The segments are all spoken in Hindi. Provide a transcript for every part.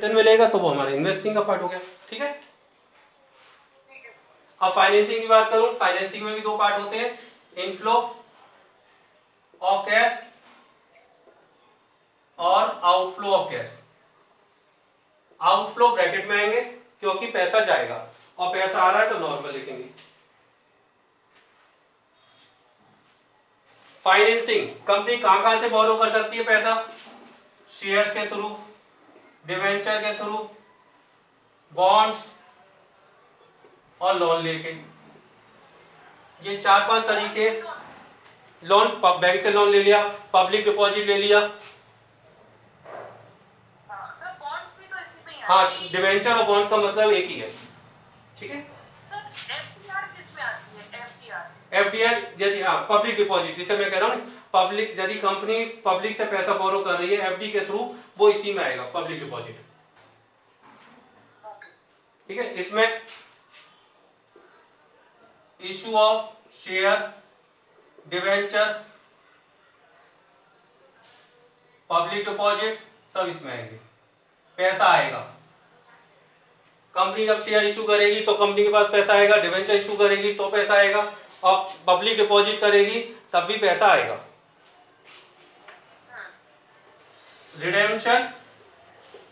रिटर्न मिलेगा तो वो हमारा इन्वेस्टिंग का पार्ट हो गया। ठीक है, अब फाइनेंसिंग की बात करूं, फाइनेंसिंग में भी दो पार्ट होते हैं, इनफ्लो ऑफ कैश और outflow of cash. Outflow bracket में आएंगे क्योंकि पैसा जाएगा, और पैसा आ रहा है तो नॉर्मल लिखेंगे। फाइनेंसिंग, कंपनी कहां से बोरो कर सकती है पैसा? शेयर्स के थ्रू, डिवेंचर के थ्रू, बॉन्ड्स और लोन लेके। ये 4-5 तरीके। लोन, बैंक से लोन ले लिया, पब्लिक डिपॉजिट ले लिया, हाँ डिवेंचर और बॉन्ड्स का मतलब एक ही है। ठीक है, एफडीआर यदि, हाँ पब्लिक डिपॉजिट, जिसे मैं कह रहा हूँ पब्लिक, यदि कंपनी पब्लिक से पैसा बोरो कर रही है एफडी के थ्रू, वो इसी में आएगा, पब्लिक डिपॉजिट। ठीक है, इसमें issue of share, debenture, public deposit सब इसमें आएंगे, पैसा आएगा। कंपनी जब शेयर इशू करेगी तो कंपनी के पास पैसा आएगा, डिवेंचर इशू करेगी तो पैसा आएगा, और पब्लिक डिपॉजिट करेगी तब भी पैसा आएगा। रिडेम्पशन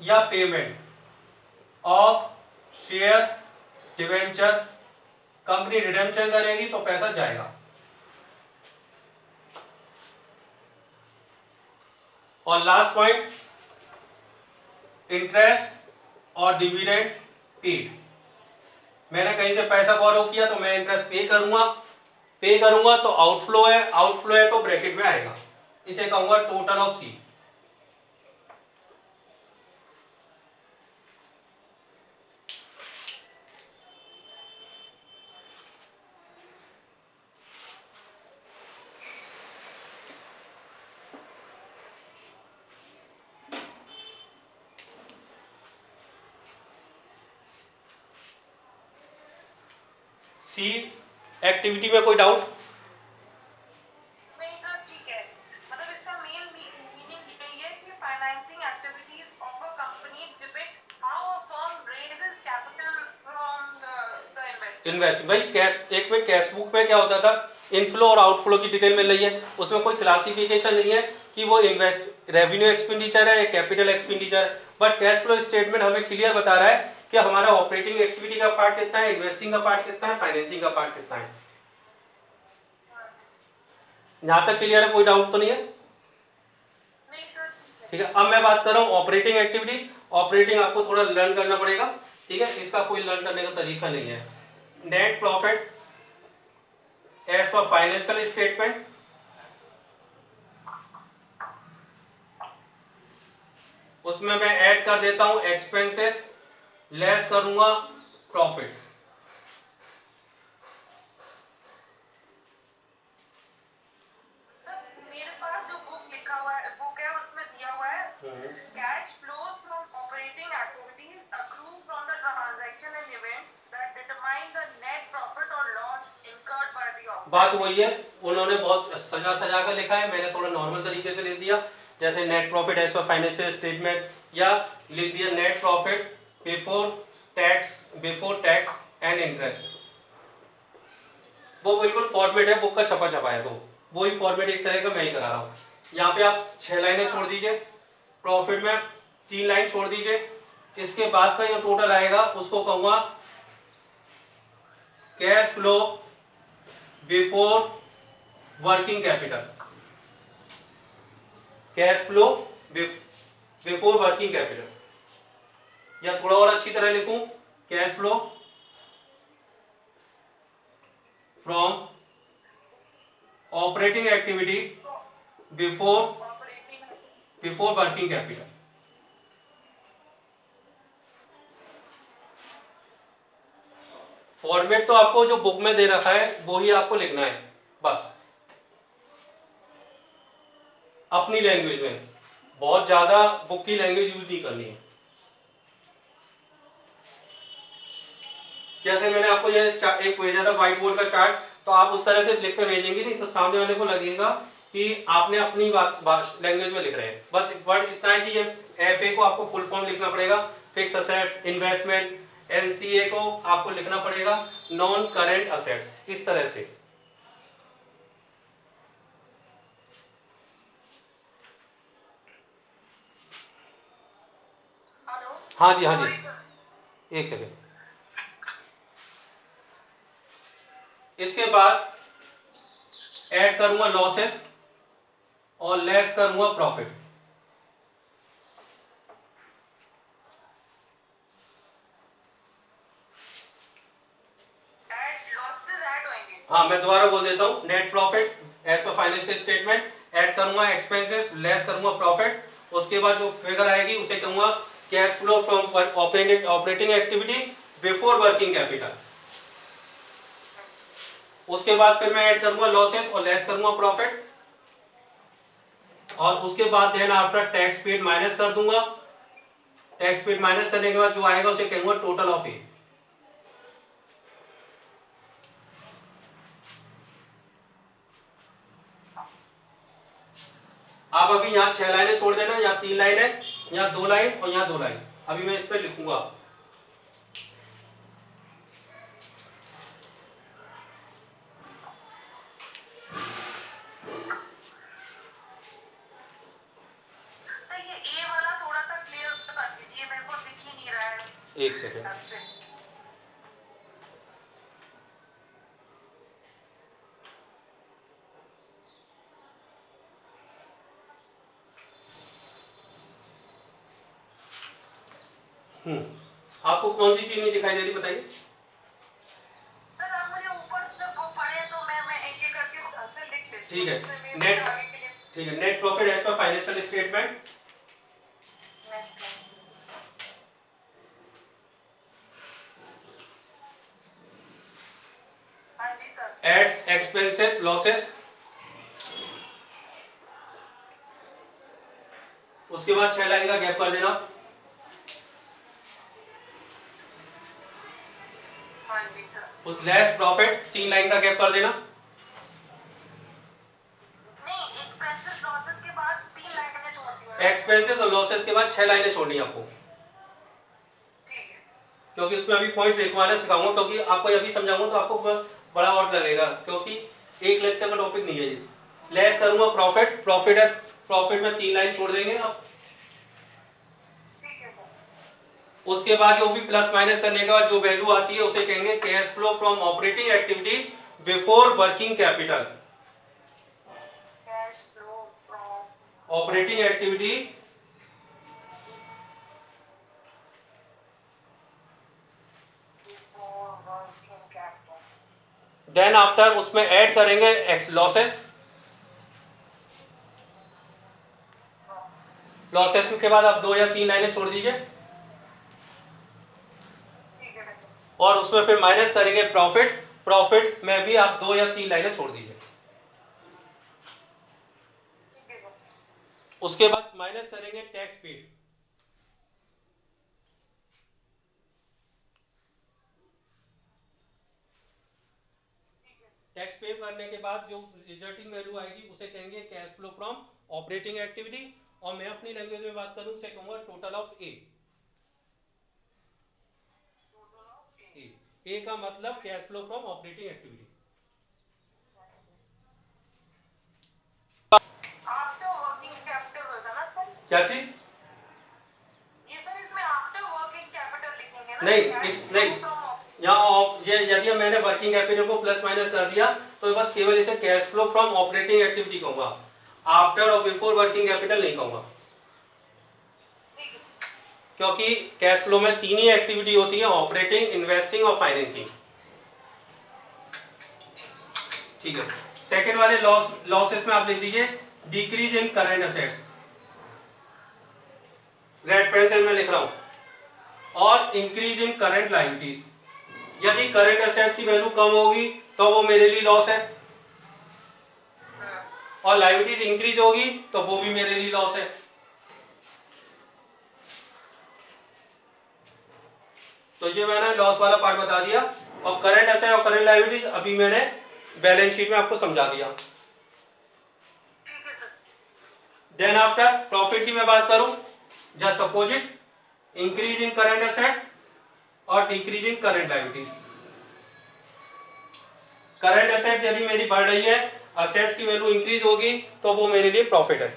या payment of share, debenture, company redemption करेगी तो पैसा जाएगा। और लास्ट पॉइंट, इंटरेस्ट और डिविडेंड पेड। मैंने कहीं से पैसा बोरो किया तो मैं इंटरेस्ट पे करूंगा तो आउटफ्लो है तो ब्रैकेट में आएगा, इसे कहूंगा total of C. C activity में कोई डाउट? नहीं सर, ठीक है। मतलब इसका मेन मीनिंग यही है कि financing activities of a company depict how a firm raises capital from the investing. भाई कैश, एक में कैश बुक में क्या होता था, इनफ्लो और आउटफ्लो की डिटेल मिल रही है, उसमें कोई क्लासिफिकेशन नहीं है कि वो इन्वेस्ट रेवेन्यू एक्सपेंडिचर है या कैपिटल एक्सपेंडिचर है, बट कैश फ्लो स्टेटमेंट हमें क्लियर बता रहा है कि हमारा ऑपरेटिंग एक्टिविटी का पार्ट कितना है, इन्वेस्टिंग का पार्ट कितना है, फाइनेंसिंग का पार्ट कितना है। यहां तक क्लियर है, कोई डाउट तो नहीं है? नहीं सर, ठीक है, अब मैं बात कर रहा हूँ ऑपरेटिंग एक्टिविटी। ऑपरेटिंग आपको थोड़ा लर्न करना पड़ेगा, ठीक है, इसका कोई लर्न करने का तरीका नहीं है। Net profit as per financial statement, उसमें मैं ऐड कर देता हूं एक्सपेंसेस, लेस करूंगा प्रॉफिट। मेरे पास जो बुक लिखा हुआ है, बुक है, उसमें दिया हुआ है cash flows from operating activities accrue from the transaction and events that determine the net profit और loss incurred by the organisation. बात वही है, उन्होंने बहुत सजा कर लिखा है, मैंने थोड़ा नॉर्मल तरीके से लिख दिया, जैसे net profit as per financial statement, या लिख दिया net profit before tax and interest. वो बिल्कुल फॉर्मेट है, बुक का छपा है, तो वही फॉर्मेट एक तरह का मैं ही करा रहा हूँ। यहाँ पे आप 6 लाइनें छोड़ दीजिए, प्रॉफिट में 3 लाइन छोड़ दीजिए, इसके बाद का जो टोटल आएगा उसको कहूंगा cash flow before working capital. Cash flow before working capital, या थोड़ा और अच्छी तरह लिखूं, cash flow from operating activity before working capital. Format तो आपको जो बुक में दे रखा है वो ही आपको लिखना है, बस अपनी लैंग्वेज में, बहुत ज्यादा बुक की लैंग्वेज यूज नहीं करनी है। जैसे मैंने आपको ये एक भेजा था व्हाइट बोर्ड का चार्ट, तो आप उस तरह से लिख कर भेजेंगे नहीं तो सामने वाले को लगेगा कि आपने अपनी बात लैंग्वेज में लिख रहे हैं। बस वर्ड इतना है कि ये FA को आपको फुल फॉर्म लिखना पड़ेगा, फिक्स असेट्स, इन्वेस्टमेंट। NCA को आपको लिखना पड़ेगा नॉन करेंट असेट्स, इस तरह से। हेलो। हाँ जी, हाँ जी, एक सेकेंड। इसके बाद ऐड करूंगा लॉसेस और लेस करूंगा प्रॉफिट। लॉसेस ऐड होंगे। हाँ, मैं दोबारा बोल देता हूँ। Net profit as per financial statement, add करूंगा एक्सपेंसेस, लेस करूंगा प्रॉफिट। उसके बाद जो फिगर आएगी उसे कहूंगा cash flow from operating activity before working capital. उसके बाद फिर मैं ऐड करूंगा लॉसेस और लेस करूंगा प्रॉफिट, और उसके बाद then after tax paid minus कर दूंगा। टैक्स पेड माइनस करने के बाद जो आएगा उसे कहूंगा टोटल ऑफ ए। आप अभी यहाँ 6 लाइनें छोड़ देना, यहाँ 3 लाइनें, यहाँ 2 लाइन और यहाँ 2 लाइन। अभी मैं इस पे लिखूंगा। सर ये ए वाला थोड़ा सा क्लियर कर दीजिए, मेरे को दिख ही नहीं रहा है। एक सेकेंड। आपको कौन सी चीज नहीं दिखाई दे रही बताइए। सर आप मुझे ऊपर से वो पढ़े तो मैं एक एक करके ध्यान से लिख लेती ठीक हूँ। है, उससे मेरे नेट, आगे के लिए ठीक है, net profit as per financial statement. हाँ जी सर। Add expenses losses. उसके बाद 6 लाइन का गैप कर देना। हाँ जी सर। उस लेस प्रॉफिट 3 लाइन का गैप कर देना। नहीं, एक्सपेंसेस लॉसेस के बाद 3 लाइनें छोड़ती हूँ। एक्सपेंसेस और लॉसेस के बाद 6 लाइनें छोड़नी है आपको, ठीक है। क्योंकि उसमें अभी पॉइंट लिखवाना सिखाऊंगा, क्योंकि आपको अभी समझाऊंगा तो आपको बड़ा और लगेगा, क्योंकि एक लेक्चर का टॉपिक नहीं है ये। लेस करूंगा प्रॉफिट, प्रॉफिट में 3 लाइन छोड़ देंगे आप। ठीक है सर। उसके बाद जो भी प्लस माइनस करने के बाद जो वैल्यू आती है उसे कहेंगे cash flow from operating activity before working capital. Cash flow from operating activity before working capital. Then after उसमें ऐड करेंगे एक्स लॉसेस। लॉसेस के बाद आप 2 या 3 लाइनें छोड़ दीजिए, ठीक है सर। और उसमें फिर माइनस करेंगे प्रॉफिट। प्रॉफिट में भी आप 2 या 3 लाइनें छोड़ दीजिए। ठीक है सर। उसके बाद माइनस करेंगे टैक्स पेड। टैक्स पे करने के बाद जो रिजल्टिंग वैल्यू आएगी उसे कहेंगे cash flow from operating activity, और मैं अपनी लैंग्वेज में बात करूं उसे कहूंगा टोटल ऑफ ए। ए का मतलब cash flow from operating activity. After working capital होगा ना सर? क्या चीज? ये सर इसमें आफ्टर वर्किंग कैपिटल लिखेंगे ना? नहीं, यहाँ ऑफ, ये यदि मैंने वर्किंग कैपिटल को प्लस माइनस कर दिया तो बस केवल इसे cash flow from operating activity कहूंगा, आफ्टर और बिफोर वर्किंग कैपिटल नहीं कहूंगा, क्योंकि कैश फ्लो में 3 ही एक्टिविटी होती है, ऑपरेटिंग, इन्वेस्टिंग और फाइनेंसिंग। ठीक है। सेकेंड वाले लॉसेस में आप लिख दीजिए decrease in current assets, red pencil में लिख रहा हूं, और इंक्रीज इन करेंट लायबिलिटीज। यदि करेंट असेट्स की वैल्यू कम होगी तो वो मेरे लिए लॉस है, और लायबिलिटीज इंक्रीज होगी तो वो भी मेरे लिए लॉस है। तो ये मैंने लॉस वाला पार्ट बता दिया, और करंट एसेट और करंट लायबिलिटीज अभी मैंने बैलेंस शीट में आपको समझा दिया। देन आफ्टर प्रॉफिट की मैं बात करूं, just opposite, increase in current assets और decrease in current liabilities. Current assets यदि मेरी बढ़ रही है, असेट्स की वैल्यू इंक्रीज होगी, तो वो मेरे लिए प्रॉफिट है।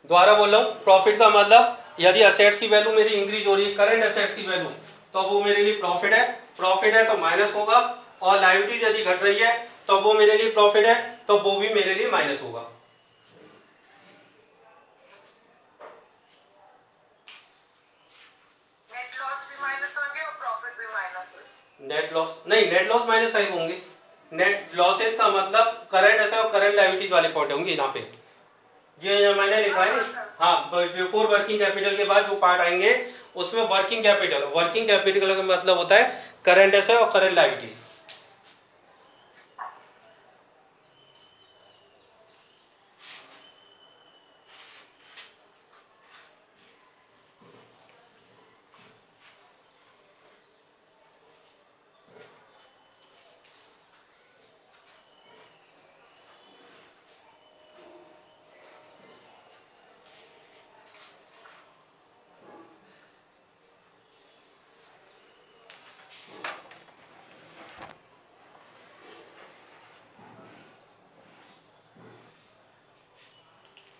दोबारा बोल रहा हूँ, प्रॉफिट का मतलब यदि असेट्स की वैल्यू मेरी इंक्रीज हो रही है, करंट असेट्स की वैल्यू, तो वो मेरे लिए प्रॉफिट है। प्रॉफिट है तो माइनस होगा, और लायबिलिटीज यदि घट रही है तो वो मेरे लिए प्रॉफिट है, तो वो भी मेरे लिए माइनस होगा। नेट लॉस भी माइनस होंगे और प्रॉफिट भी माइनस होंगे। नेट लॉस नहीं, नेट लॉस माइनस फाइव होंगे। नेट लॉसेस का मतलब करंट एसेट और करंट लायबिलिटीज वाले पॉइंट होंगे यहाँ पे, ये मैंने लिखा है ना। हाँ, बिफोर वर्किंग कैपिटल के बाद जो पार्ट आएंगे उसमें वर्किंग कैपिटल का मतलब होता है करंट एसेट और करंट लायबिलिटीज।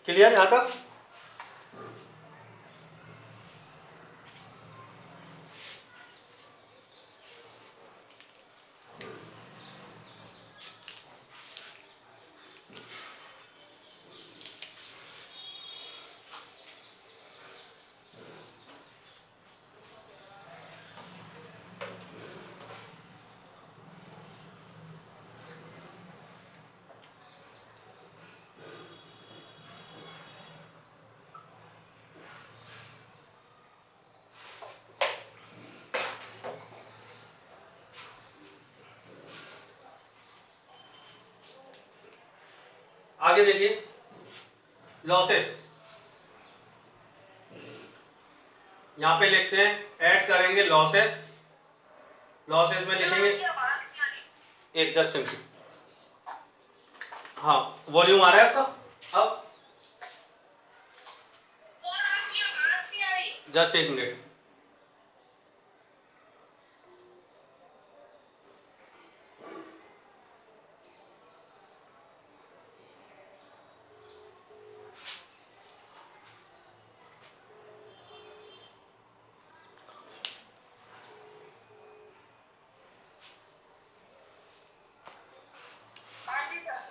क्लियर यहाँ तक? आगे देखिए, लॉसेस यहाँ पे लिखते हैं, ऐड करेंगे लॉसेस। लॉसेस में लिखेंगे, एक जस्ट मिनट, हाँ वॉल्यूम आ रहा है आपका अब? जस्ट एक मिनट।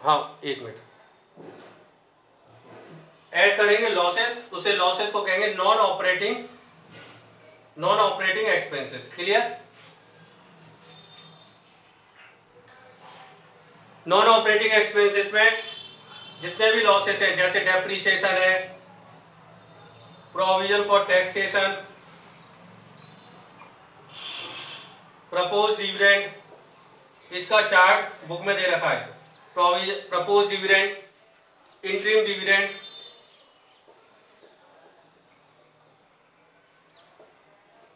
हाँ एक मिनट। ऐड करेंगे लॉसेस, उसे लॉसेस को कहेंगे non operating expenses. Clear? Non operating expenses में जितने भी लॉसेस हैं, जैसे डेप्रिसिएशन है, provision for taxation, propose dividend, इसका चार्ट बुक में दे रखा है। Propose dividend, interim dividend,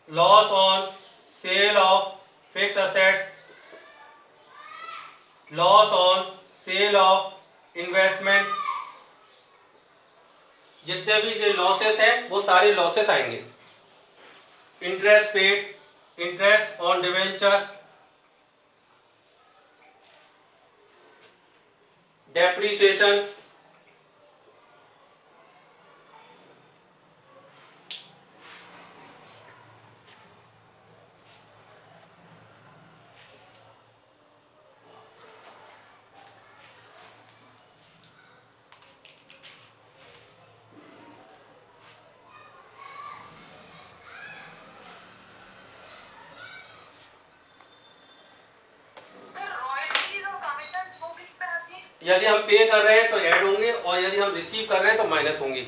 loss on sale of fix assets, loss on sale of investment, जितने भी जो लॉसेस हैं वो सारे लॉसेस आएंगे। Interest paid, interest on debenture, depreciation, यदि हम पे कर रहे हैं तो ऐड होंगे, और यदि हम रिसीव कर रहे हैं तो माइनस होंगे।